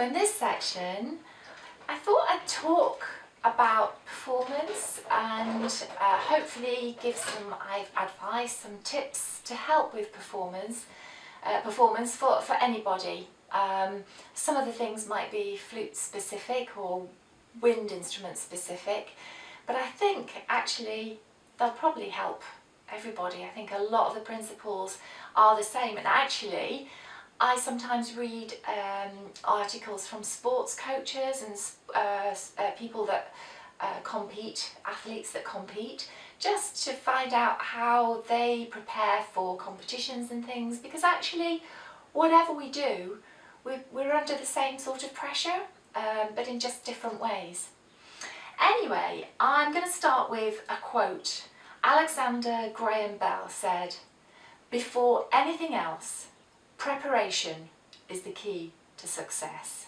So in this section, I thought I'd talk about performance and hopefully give some advice, some tips to help with performance for anybody. Some of the things might be flute specific or wind instrument specific, but I think actually they'll probably help everybody. I think a lot of the principles are the same, and actually I sometimes read articles from sports coaches and people that compete, athletes that compete, just to find out how they prepare for competitions and things, because actually whatever we do, we're under the same sort of pressure, but in just different ways. Anyway, I'm going to start with a quote. Alexander Graham Bell said, "Before anything else, preparation is the key to success."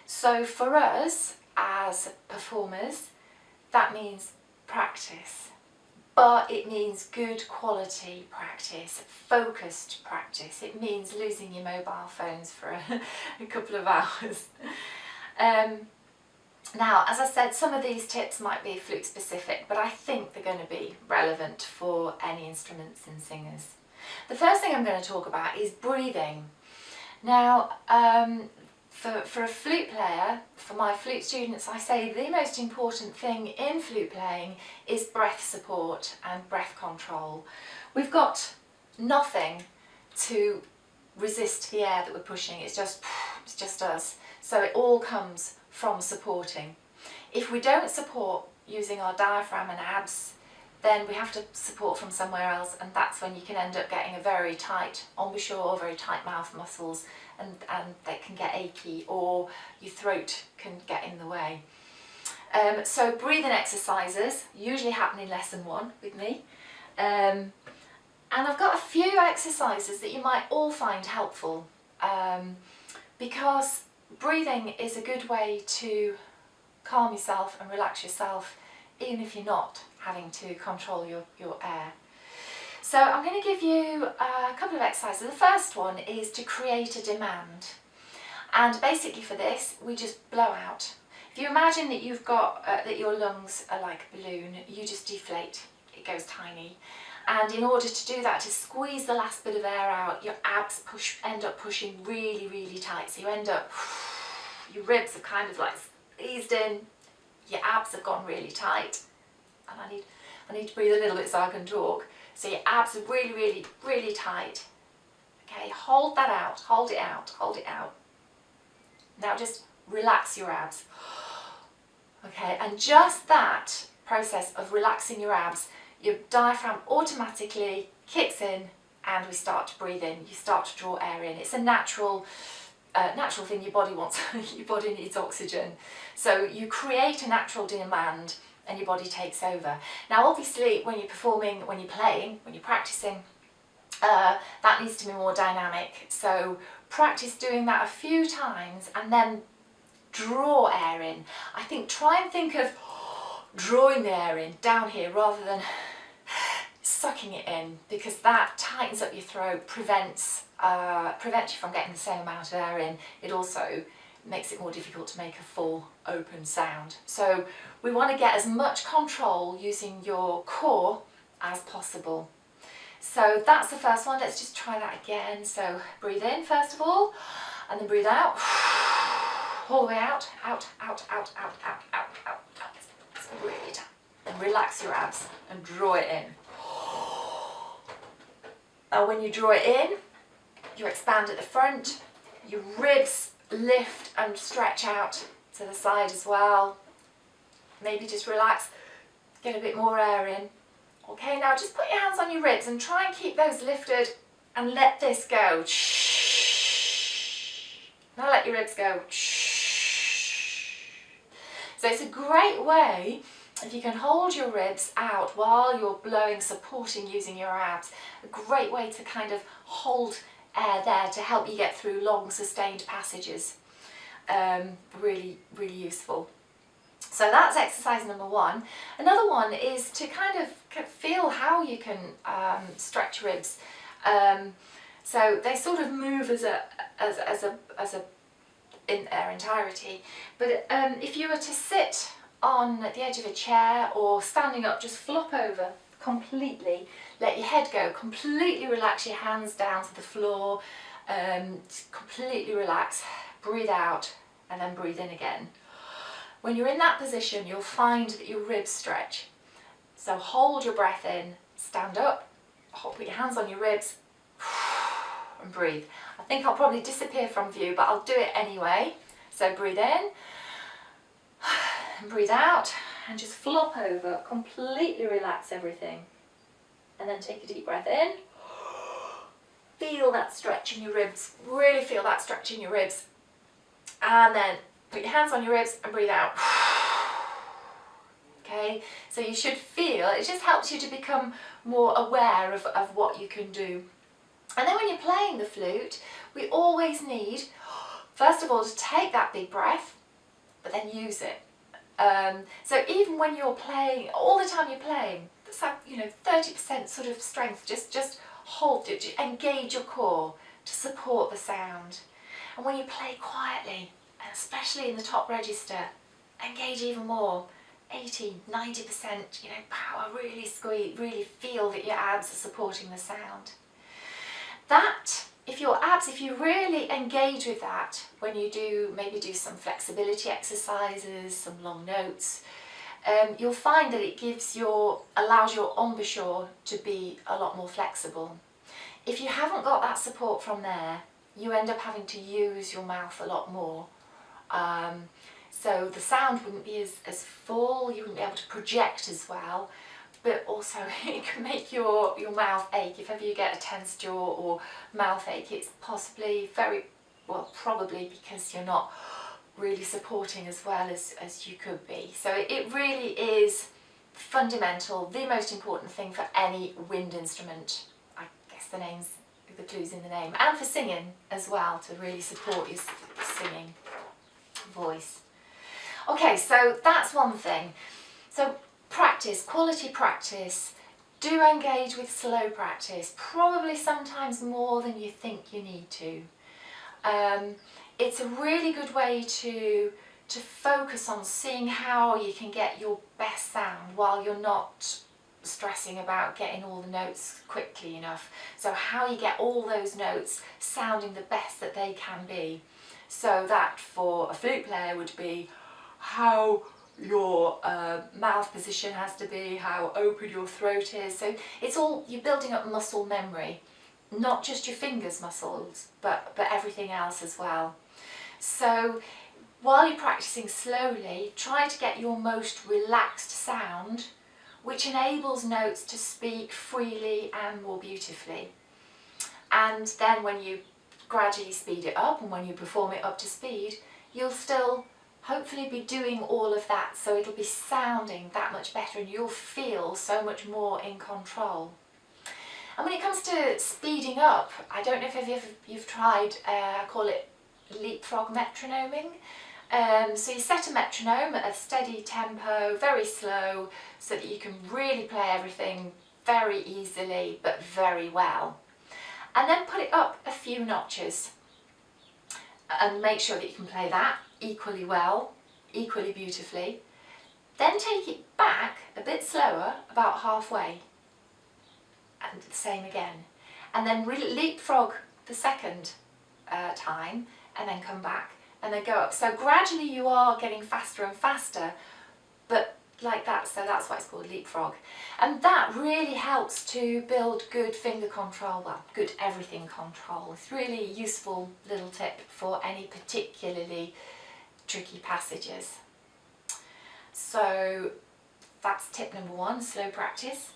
So for us as performers, that means practice, but it means good quality practice, focused practice. It means losing your mobile phones for a couple of hours. Now, as I said, some of these tips might be flute specific, but I think they're going to be relevant for any instruments and singers. The first thing I'm going to talk about is breathing. Now, for a flute player, for my flute students, I say the most important thing in flute playing is breath support and breath control. We've got nothing to resist the air that we're pushing, it's just us. So it all comes from supporting. If we don't support using our diaphragm and abs, then we have to support from somewhere else, and that's when you can end up getting a very tight embouchure, very tight mouth muscles, and they can get achy, or your throat can get in the way. So breathing exercises usually happen in lesson 1 with me, and I've got a few exercises that you might all find helpful, because breathing is a good way to calm yourself and relax yourself, even if you're not having to control your air. So I'm going to give you a couple of exercises. The first one is to create a demand, and basically for this we just blow out. If you imagine that you've got that your lungs are like a balloon, you just deflate, it goes tiny, and in order to do that, to squeeze the last bit of air out, your abs end up pushing really tight, so you end up, your ribs are kind of like squeezed in, your abs have gone really tight, and I need to breathe a little bit so I can talk. So your abs are really tight. Okay, hold that out, hold it out, hold it out. Now just relax your abs. Okay, and just that process of relaxing your abs, your diaphragm automatically kicks in and we start to breathe in. You start to draw air in. It's a natural thing your body wants. Your body needs oxygen. So you create a natural demand and your body takes over. Now obviously when you're performing, when you're playing, when you're practicing, that needs to be more dynamic. So practice doing that a few times and then draw air in. I think try and think of drawing the air in down here rather than sucking it in, because that tightens up your throat, prevents you from getting the same amount of air in. It also makes it more difficult to make a full open sound. So we want to get as much control using your core as possible. So that's the first one. Let's just try that again. So breathe in first of all, and then breathe out. All the way out, out. It's really tight. And relax your abs and draw it in. Now when you draw it in, you expand at the front, your ribs lift and stretch out to the side as well. Maybe just relax, get a bit more air in. Okay, now just put your hands on your ribs and try and keep those lifted and let this go. Now let your ribs go. So it's a great way, if you can hold your ribs out while you're blowing, supporting using your abs, a great way to kind of hold air there to help you get through long sustained passages. Really useful. So that's exercise number 1. Another one is to kind of feel how you can stretch ribs. So they sort of move as a in their entirety. But if you were to sit on the edge of a chair or standing up, just flop over completely, let your head go, completely relax your hands down to the floor, completely relax, breathe out and then breathe in again. When you're in that position, you'll find that your ribs stretch. So hold your breath in, stand up, put your hands on your ribs and breathe. I think I'll probably disappear from view, but I'll do it anyway. So breathe in and breathe out and just flop over, completely relax everything. And then take a deep breath in. Feel that stretch in your ribs, really feel that stretch in your ribs. And then put your hands on your ribs and breathe out. Okay, so you should feel, it just helps you to become more aware of what you can do. And then when you're playing the flute, we always need, first of all, to take that big breath, but then use it. So even when you're playing, all the time you're playing, that's like, 30% sort of strength, just hold it, engage your core to support the sound. And when you play quietly, and especially in the top register, engage even more. 80, 90%, power, really squeeze, really feel that your abs are supporting the sound. That, if you really engage with that, when you maybe do some flexibility exercises, some long notes, you'll find that it allows your embouchure to be a lot more flexible. If you haven't got that support from there, you end up having to use your mouth a lot more. So the sound wouldn't be as full, you wouldn't be able to project as well, but also it can make your mouth ache. If ever you get a tense jaw or mouth ache, it's possibly probably because you're not really supporting as well as you could be. So it really is fundamental, the most important thing for any wind instrument. I guess the clue's in the name, and for singing as well, to really support your singing voice. Okay, so that's one thing. So practice, quality practice. Do engage with slow practice, probably sometimes more than you think you need to. It's a really good way to focus on seeing how you can get your best sound while you're not stressing about getting all the notes quickly enough. So how you get all those notes sounding the best that they can be. So that for a flute player would be how your mouth position has to be, how open your throat is. So it's all, you're building up muscle memory, not just your fingers muscles, but everything else as well. So while you're practicing slowly, try to get your most relaxed sound, which enables notes to speak freely and more beautifully. And then when you gradually speed it up and when you perform it up to speed, you'll still hopefully be doing all of that, so it'll be sounding that much better and you'll feel so much more in control. And when it comes to speeding up, I don't know if you've tried, I call it Leapfrog Metronoming. So you set a metronome at a steady tempo, very slow, so that you can really play everything very easily but very well. And then put it up a few notches and make sure that you can play that equally well, equally beautifully. Then take it back a bit slower, about halfway, and the same again. And then leapfrog the second time, and then come back, and then go up. So gradually you are getting faster and faster, but like that, so that's why it's called leapfrog. And that really helps to build good finger control, well, good everything control. It's really a useful little tip for any particularly tricky passages. So that's tip number one, slow practice.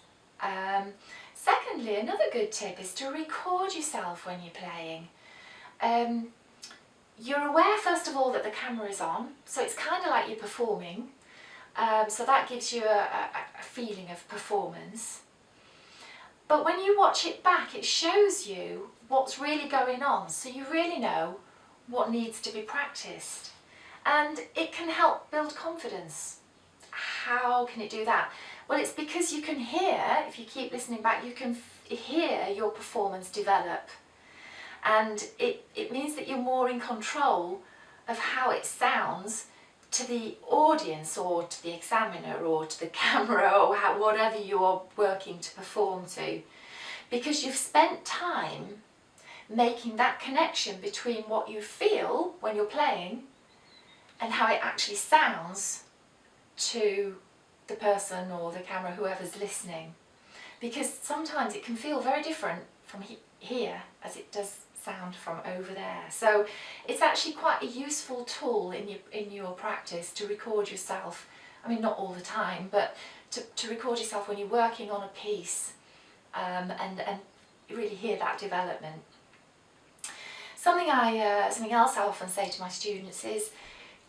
Secondly, another good tip is to record yourself when you're playing. You're aware first of all that the camera is on, so it's kind of like you're performing. So that gives you a feeling of performance. But when you watch it back, it shows you what's really going on, so you really know what needs to be practiced. And it can help build confidence. How can it do that? Well, it's because you can hear, if you keep listening back, you can hear your performance develop. And it means that you're more in control of how it sounds to the audience or to the examiner or to the camera or whatever you're working to perform to, because you've spent time making that connection between what you feel when you're playing and how it actually sounds to the person or the camera, whoever's listening. Because sometimes it can feel very different from here as it does sound from over there. So it's actually quite a useful tool in your practice to record yourself. I mean, not all the time, but to record yourself when you're working on a piece, and really hear that development. Something else I often say to my students is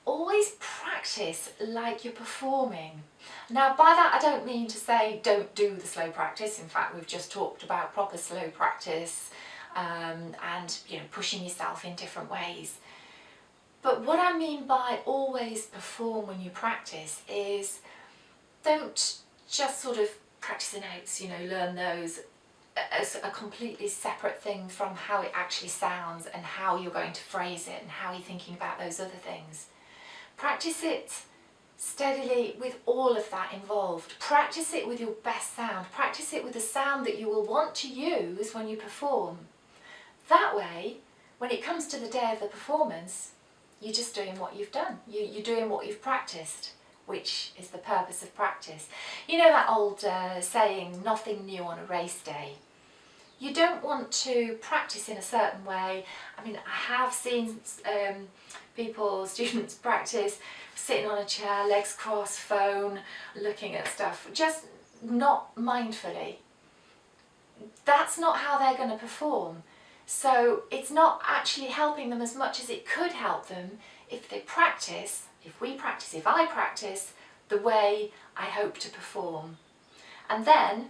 always practice like you're performing. Now, by that I don't mean to say don't do the slow practice. In fact, we've just talked about proper slow practice, and pushing yourself in different ways. But what I mean by always perform when you practice is don't just sort of practice the notes, learn those as a completely separate thing from how it actually sounds and how you're going to phrase it and how you're thinking about those other things. Practice it steadily with all of that involved. Practice it with your best sound. Practice it with the sound that you will want to use when you perform. That way, when it comes to the day of the performance, you're just doing what you've done. You're doing what you've practiced, which is the purpose of practice. You know that old saying, nothing new on a race day. You don't want to practice in a certain way. I mean, I have seen students practice sitting on a chair, legs crossed, phone, looking at stuff, just not mindfully. That's not how they're going to perform. So it's not actually helping them as much as it could help them if they practice, if I practice the way I hope to perform. And then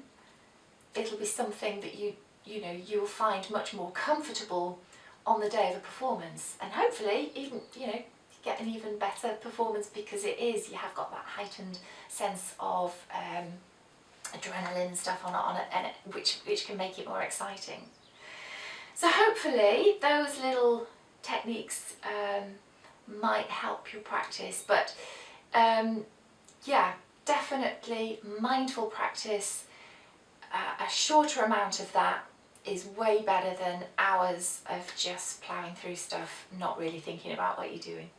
it'll be something that you'll find much more comfortable on the day of the performance, and hopefully even get an even better performance, because you have got that heightened sense of adrenaline stuff on it, and which can make it more exciting. So hopefully those little techniques might help your practice, but yeah, definitely mindful practice. A shorter amount of that is way better than hours of just ploughing through stuff, not really thinking about what you're doing.